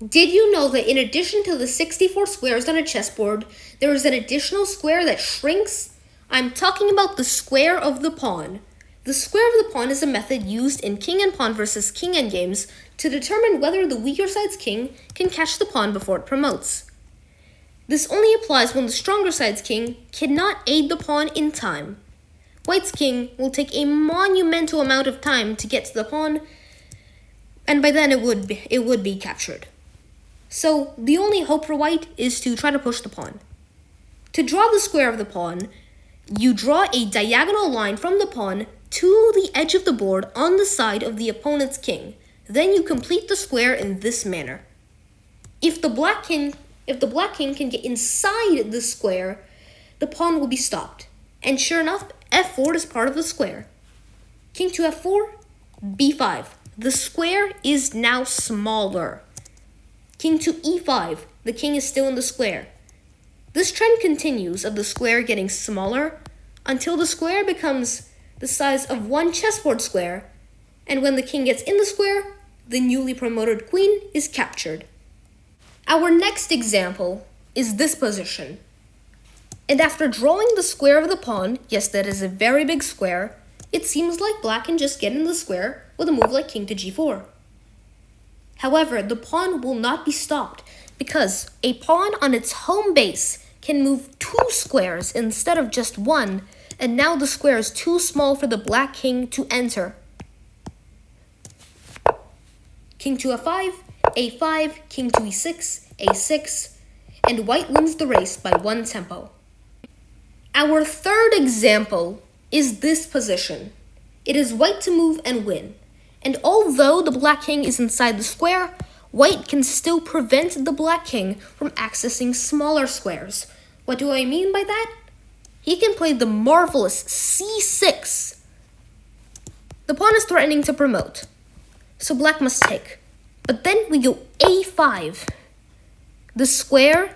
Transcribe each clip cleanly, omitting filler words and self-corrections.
Did you know that in addition to the 64 squares on a chessboard, there is an additional square that shrinks? I'm talking about the square of the pawn. The square of the pawn is a method used in king and pawn versus king endgames to determine whether the weaker side's king can catch the pawn before it promotes. This only applies when the stronger side's king cannot aid the pawn in time. White's king will take a monumental amount of time to get to the pawn, and by then it would be captured. So the only hope for white is to try to push the pawn. To draw the square of the pawn, you draw a diagonal line from the pawn to the edge of the board on the side of the opponent's king. Then you complete the square in this manner. If the black king can get inside the square, the pawn will be stopped. And sure enough, f4 is part of the square. King to f4, b5. The square is now smaller. King to e5, the king is still in the square. This trend continues of the square getting smaller until the square becomes the size of one chessboard square, and when the king gets in the square, the newly promoted queen is captured. Our next example is this position. And after drawing the square of the pawn, yes, that is a very big square, it seems like black can just get in the square with a move like king to g4. However, the pawn will not be stopped because a pawn on its home base can move 2 squares instead of just 1, and now the square is too small for the black king to enter. King to f5, a5, king to e6, a6, and white wins the race by 1 tempo. Our third example is this position. It is white to move and win. And although the black king is inside the square, white can still prevent the black king from accessing smaller squares. What do I mean by that? He can play the marvelous c6. The pawn is threatening to promote, so black must take. But then we go a5. The square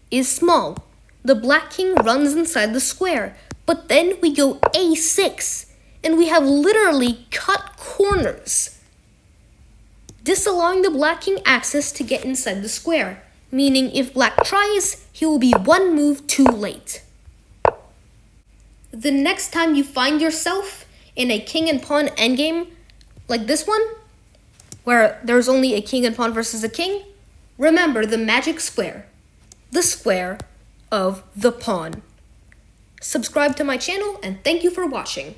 is small. The black king runs inside the square, but then we go a6. And we have literally cut corners, disallowing the black king access to get inside the square, meaning if black tries, he will be 1 move too late. The next time you find yourself in a king and pawn endgame like this one, where there's only a king and pawn versus a king, remember the magic square, the square of the pawn. Subscribe to my channel and thank you for watching.